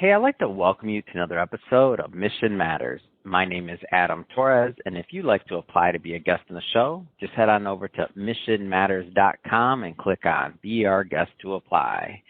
Hey, I'd like to welcome you to another episode of Mission Matters. My name is Adam Torres, and if you'd like to apply to be a guest on the show, just head on over to missionmatters.com and click on Be Our Guest to apply.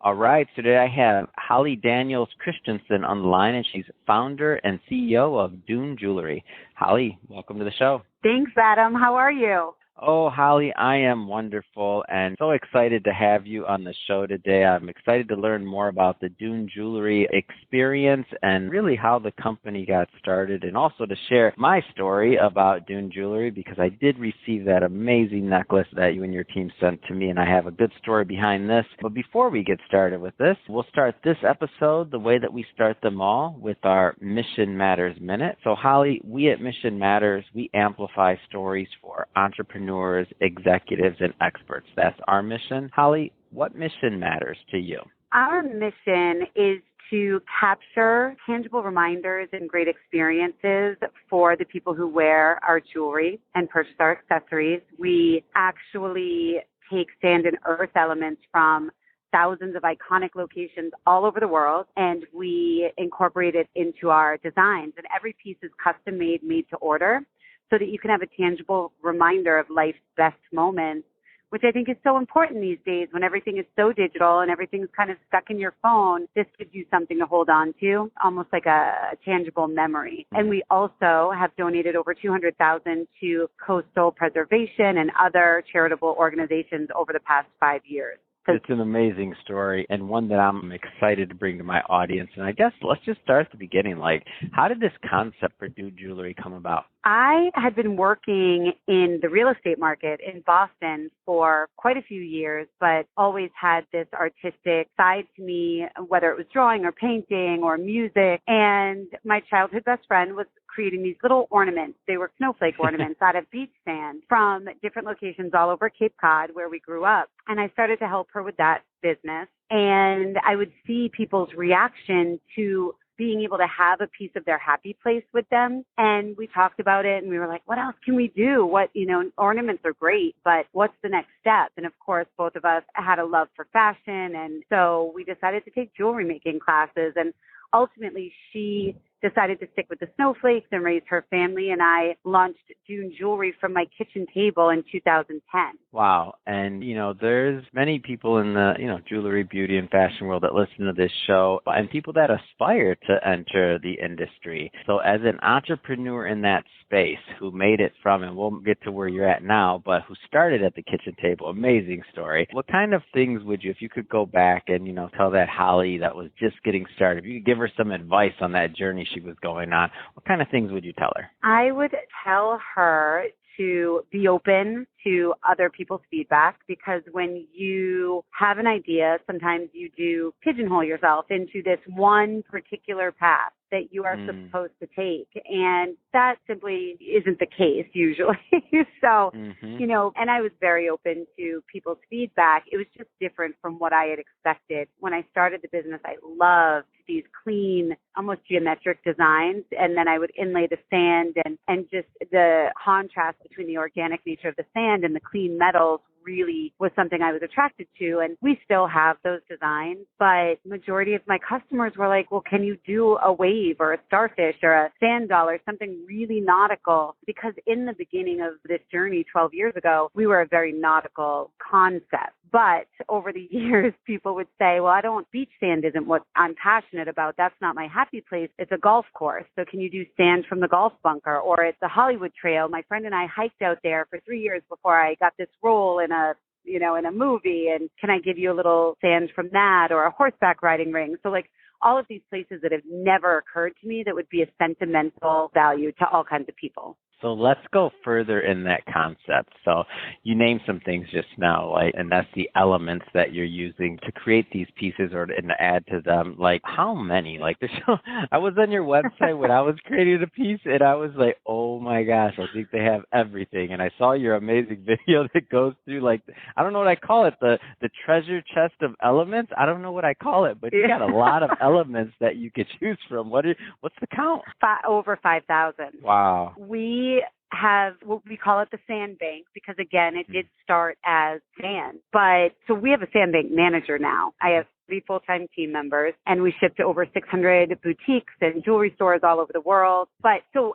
All right, so today I have Holly Daniels Christensen on the line, and she's founder and CEO of Dune Jewelry. Holly, welcome to the show. Thanks, Adam. How are you? Oh, Holly, I am wonderful and so excited to have you on the show today. I'm excited to learn more about the Dune Jewelry experience and really how the company got started, and also to share my story about Dune Jewelry, because I did receive that amazing necklace that you and your team sent to me, and I have a good story behind this. But before we get started with this, we'll start this episode the way that we start them all, with our Mission Matters Minute. So, Holly, we at Mission Matters, we amplify stories for entrepreneurs, executives, and experts. That's our mission. Holly, what mission matters to you? Our mission is to capture tangible reminders and great experiences for the people who wear our jewelry and purchase our accessories. We actually take sand and earth elements from thousands of iconic locations all over the world, and we incorporate it into our designs. And every piece is custom made to order, so that you can have a tangible reminder of life's best moments, which I think is so important these days when everything is so digital and everything's kind of stuck in your phone. This gives you something to hold on to, almost like a tangible memory. And we also have donated over $200,000 to coastal preservation and other charitable organizations over the past 5 years. It's an amazing story, and one that I'm excited to bring to my audience. And I guess let's just start at the beginning. Like, how did this concept for Dune Jewelry come about? I had been working in the real estate market in Boston for quite a few years, but always had this artistic side to me, whether it was drawing or painting or music. And my childhood best friend was creating these little ornaments. They were snowflake ornaments out of beach sand from different locations all over Cape Cod, where we grew up. And I started to help her with that business. And I would see people's reaction to being able to have a piece of their happy place with them. And we talked about it, and we were like, what else can we do? Ornaments are great, but what's the next step? And of course, both of us had a love for fashion. And so we decided to take jewelry making classes. And ultimately, she decided to stick with the snowflakes and raise her family, and I launched Dune Jewelry from my kitchen table in 2010. Wow. And, there's many people in the, jewelry, beauty, and fashion world that listen to this show, and people that aspire to enter the industry. So as an entrepreneur in that space who made it from, and we'll get to where you're at now, but who started at the kitchen table, amazing story. What kind of things would you, if you could go back and, tell that Holly that was just getting started, if you could give her some advice on that journey she was going on, what kind of things would you tell her? I would tell her to be open to other people's feedback, because when you have an idea, sometimes you do pigeonhole yourself into this one particular path that you are supposed to take. And that simply isn't the case usually. So, and I was very open to people's feedback. It was just different from what I had expected. When I started the business, I loved these clean, almost geometric designs. And then I would inlay the sand, and just the contrast between the organic nature of the sand and the clean metals really was something I was attracted to. And we still have those designs, but majority of my customers were like, well, can you do a wave or a starfish or a sand doll or something really nautical? Because in the beginning of this journey 12 years ago, we were a very nautical concept. But over the years, people would say, well, beach sand isn't what I'm passionate about. That's not my happy place. It's a golf course. So can you do sand from the golf bunker? Or it's a Hollywood trail. My friend and I hiked out there for 3 years before I got this role in a movie. And can I give you a little sand from that, or a horseback riding ring? So all of these places that have never occurred to me that would be a sentimental value to all kinds of people. So let's go further in that concept. So you named some things just now, and that's the elements that you're using to create these pieces and to add to them. Like, how many? I was on your website when I was creating a piece, and I was like, oh my gosh, I think they have everything. And I saw your amazing video that goes through, I don't know what I call it, the treasure chest of elements. I don't know what I call it, but you got a lot of elements that you could choose from. What's the count? Over 5,000. Wow. We have what we call it the sand bank, because again, it did start as sand. But so we have a sand bank manager now. I have 3 full-time team members, and we ship to over 600 boutiques and jewelry stores all over the world. But so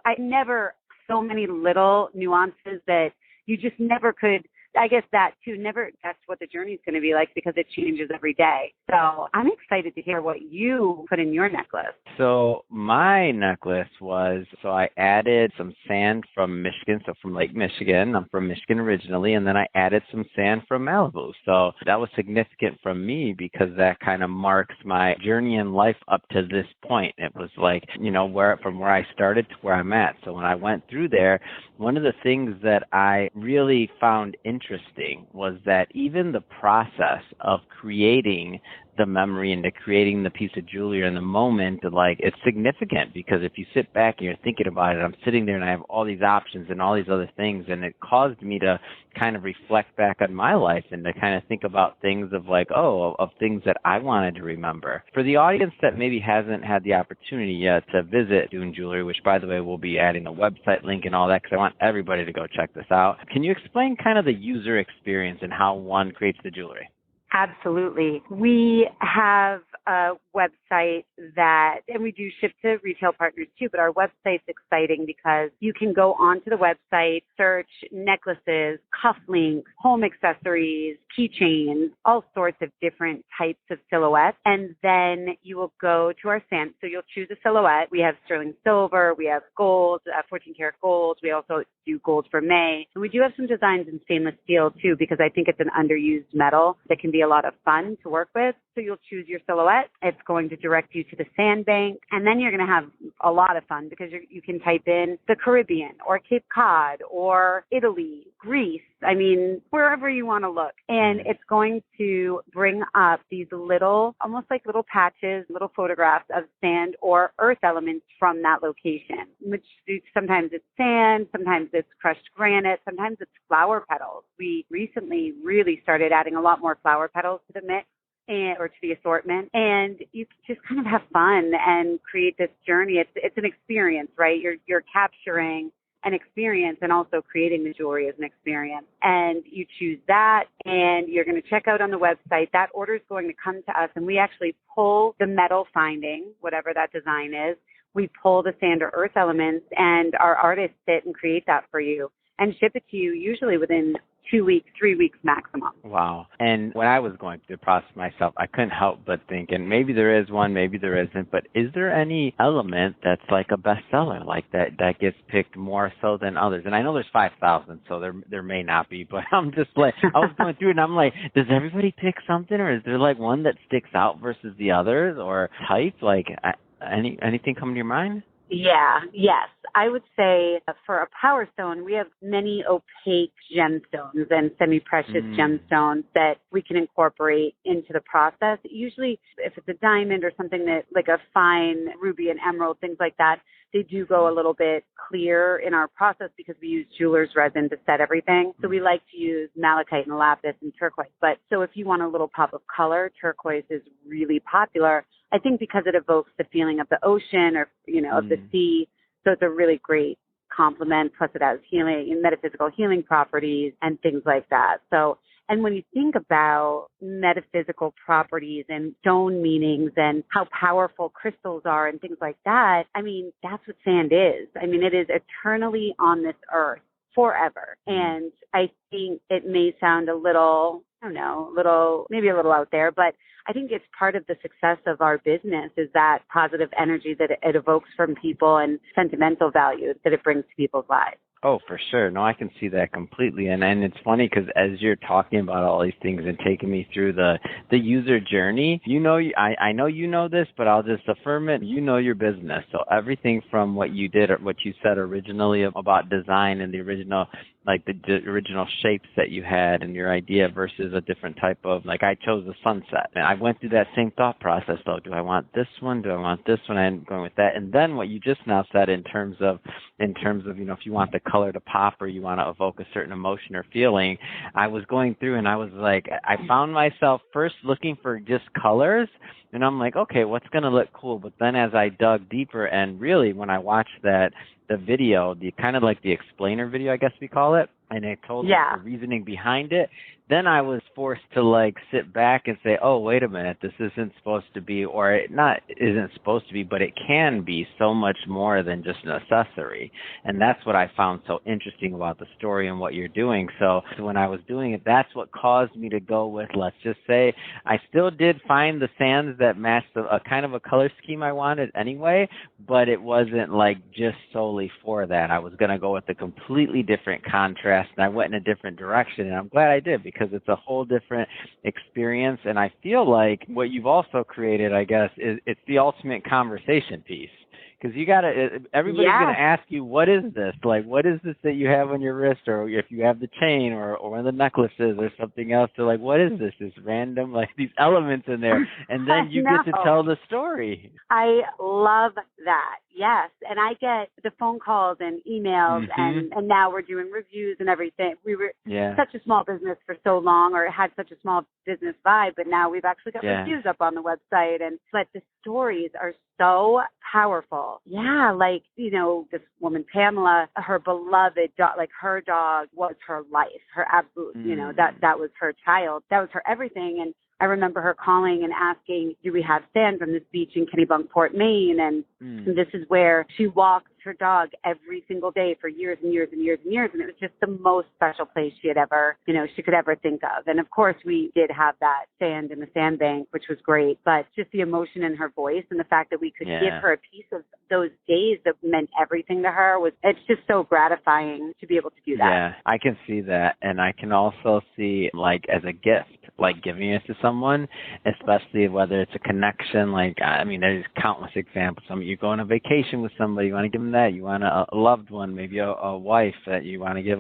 so many little nuances that you just never could, I guess that too, never guess what the journey is going to be like because it changes every day. So I'm excited to hear what you put in your necklace. So my necklace I added some sand from Michigan, so from Lake Michigan. I'm from Michigan originally, and then I added some sand from Malibu. So that was significant from me because that kind of marks my journey in life up to this point. It was like, from where I started to where I'm at. So when I went through there, one of the things that I really found interesting was that even the process of creating the memory and to creating the piece of jewelry in the moment, like, it's significant because if you sit back and you're thinking about it, I'm sitting there and I have all these options and all these other things, and it caused me to kind of reflect back on my life and to kind of think about things of like, of things that I wanted to remember. For the audience that maybe hasn't had the opportunity yet to visit Dune Jewelry, which by the way, we'll be adding a website link and all that because I want everybody to go check this out. Can you explain kind of the user experience and how one creates the jewelry? Absolutely. We have a website and we do ship to retail partners too, but our website's exciting because you can go onto the website, search necklaces, cufflinks, home accessories, keychains, all sorts of different types of silhouettes. And then you will go to our sand. So you'll choose a silhouette. We have sterling silver, we have gold, 14 karat gold. We also do gold for May. And we do have some designs in stainless steel too, because I think it's an underused metal that can be a lot of fun to work with. So you'll choose your silhouette. It's going to direct you to the sandbank. And then you're going to have a lot of fun because you can type in the Caribbean or Cape Cod or Italy, Greece. I mean, wherever you want to look. And it's going to bring up these almost like little patches, little photographs of sand or earth elements from that location, which sometimes it's sand, sometimes it's crushed granite, sometimes it's flower petals. We recently really started adding a lot more flower petals to the mix or to the assortment, and you can just kind of have fun and create this journey. It's an experience, right? You're capturing an experience and also creating the jewelry as an experience. And you choose that and you're going to check out on the website. That order is going to come to us and we actually pull the metal finding, whatever that design is. We pull the sand or earth elements and our artists sit and create that for you and ship it to you usually within 2 weeks, 3 weeks maximum. Wow. And when I was going through the process myself, I couldn't help but think, and maybe there is one, maybe there isn't, but is there any element that's like a bestseller, like that gets picked more so than others? And I know there's 5,000, so there may not be, but I'm just like, I was going through it and I'm like, does everybody pick something, or is there like one that sticks out versus the others, or type? Like anything come to your mind? Yeah, yes. I would say for a power stone, we have many opaque gemstones and semi-precious gemstones that we can incorporate into the process. Usually, if it's a diamond or something that like a fine ruby and emerald, things like that, they do go a little bit clear in our process because we use jeweler's resin to set everything. So we like to use malachite and lapis and turquoise. But so if you want a little pop of color, turquoise is really popular. I think because it evokes the feeling of the ocean or, of the sea. So it's a really great complement. Plus it has healing, metaphysical healing properties and things like that. So, and when you think about metaphysical properties and stone meanings and how powerful crystals are and things like that, I mean, that's what sand is. I mean, it is eternally on this earth forever. And I think it may sound a little, maybe a little out there, but I think it's part of the success of our business is that positive energy that it evokes from people and sentimental value that it brings to people's lives. Oh, for sure. No, I can see that completely. And it's funny because as you're talking about all these things and taking me through the user journey, I know you know this, but I'll just affirm it. You know your business. So everything from what you did or what you said originally about design and the original shapes that you had and your idea versus a different type of, like I chose the sunset. And I went through that same thought process though. Do I want this one? Do I want this one? I'm going with that. And then what you just now said in terms of, if you want the color to pop or you want to evoke a certain emotion or feeling, I was going through and I was like, I found myself first looking for just colors. And I'm like, okay, what's going to look cool? But then as I dug deeper and really when I watched the video, the kind of like the explainer video, I guess we call it, and it told us the reasoning behind it, then I was forced to like sit back and say, oh, wait a minute, this isn't supposed to be, or it not isn't supposed to be, but it can be so much more than just an accessory. And that's what I found so interesting about the story and what you're doing. So when I was doing it, that's what caused me to go with, let's just say, I still did find the sands that matched a kind of a color scheme I wanted anyway, but it wasn't like just solely for that. I was going to go with a completely different contrast, and I went in a different direction, and I'm glad I did because it's a whole different experience. And I feel like what you've also created, I guess, is it's the ultimate conversation piece. Because you gotta, everybody's gonna ask you, what is this? Like, what is this that you have on your wrist, or if you have the chain, or one of the necklaces, or something else? They're like, what is this? This random, like these elements in there, and then you get to tell the story. I love that. Yes, and I get the phone calls and emails, and now we're doing reviews and everything. We were such a small business for so long, or it had such a small business vibe, but now we've actually got reviews up on the website, but the stories are so powerful. Yeah, like, you know, this woman, Pamela, her beloved dog, like her dog was her life, her absolute, you know, that was her child. That was her everything. And I remember her calling and asking, do we have sand from this beach in Kennebunkport, Maine? And this is where she walked her dog every single day for years and years and years and years. And it was just the most special place she could ever think of. And of course, we did have that sand in the sandbank, which was great. But just the emotion in her voice and the fact that we could give her a piece of those days that meant everything to her it's just so gratifying to be able to do that. Yeah, I can see that. And I can also see, like, as a gift, like giving it to someone, especially whether it's a connection. Like, I mean, there's countless examples. I mean, you go on a vacation with somebody, you want to give them that. You want a loved one, maybe a wife that you want to give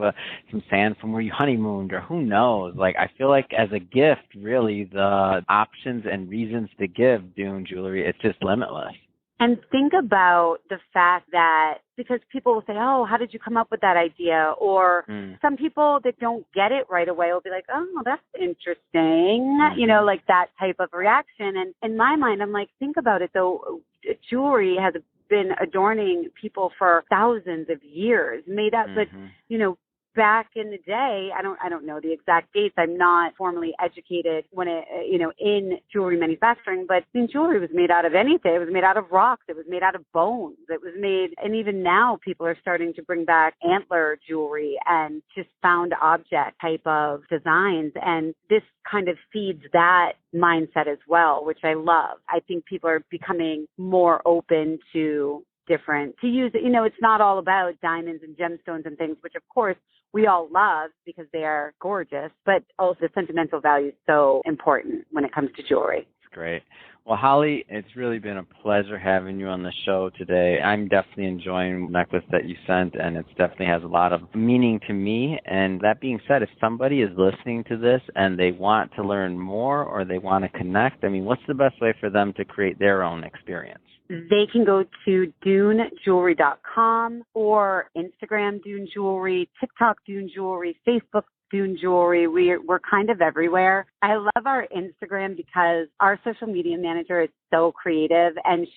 some sand from where you honeymooned, or who knows. Like, I feel like as a gift, really, the options and reasons to give Dune jewelry, it's just limitless. And think about the fact that, because people will say, oh, how did you come up with that idea? Or some people that don't get it right away will be like, oh, that's interesting, you know, like that type of reaction. And in my mind, I'm like, think about it, though. Jewelry has been adorning people for thousands of years, made up, but, you know, back in the day, I don't know the exact dates. I'm not formally educated in jewelry manufacturing, but jewelry was made out of anything. It was made out of rocks. It was made out of bones. It was made, and even now people are starting to bring back antler jewelry and just found object type of designs. And this kind of feeds that mindset as well, which I love. I think people are becoming more open to use it. You know, it's not all about diamonds and gemstones and things, which of course we all love because they are gorgeous, but also the sentimental value is so important when it comes to jewelry. That's great. Well, Holly, it's really been a pleasure having you on the show today. I'm definitely enjoying the necklace that you sent, and it definitely has a lot of meaning to me. And that being said, if somebody is listening to this and they want to learn more or they want to connect, I mean, what's the best way for them to create their own experience? They can go to dunejewelry.com or Instagram Dune Jewelry, TikTok Dune Jewelry, Facebook Dune Jewelry. We're kind of everywhere. I love our Instagram because our social media manager is so creative, and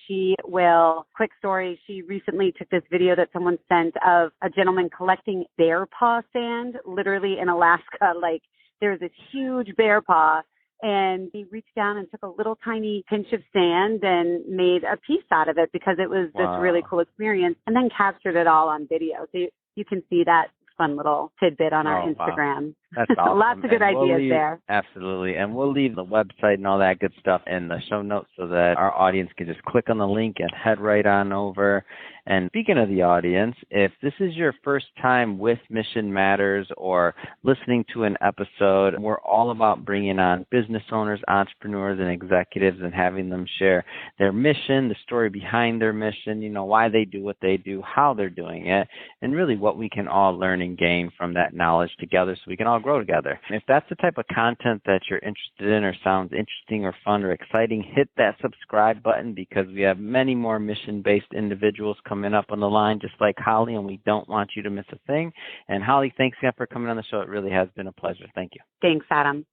quick story, she recently took this video that someone sent of a gentleman collecting bear paw sand, literally in Alaska. Like, there's this huge bear paw, and he reached down and took a little tiny pinch of sand and made a piece out of it because it was this really cool experience, and then captured it all on video. So you can see that fun little tidbit on our Instagram. Wow. That's awesome. Lots of good ideas there. Absolutely. And we'll leave the website and all that good stuff in the show notes so that our audience can just click on the link and head right on over. And speaking of the audience, if this is your first time with Mission Matters or listening to an episode, we're all about bringing on business owners, entrepreneurs, and executives and having them share their mission, the story behind their mission, you know, why they do what they do, how they're doing it, and really what we can all learn and gain from that knowledge together so we can all grow together. And if that's the type of content that you're interested in or sounds interesting or fun or exciting, hit that subscribe button because we have many more mission-based individuals coming up on the line just like Holly, and we don't want you to miss a thing. And Holly, thanks again for coming on the show. It really has been a pleasure. Thank you. Thanks, Adam.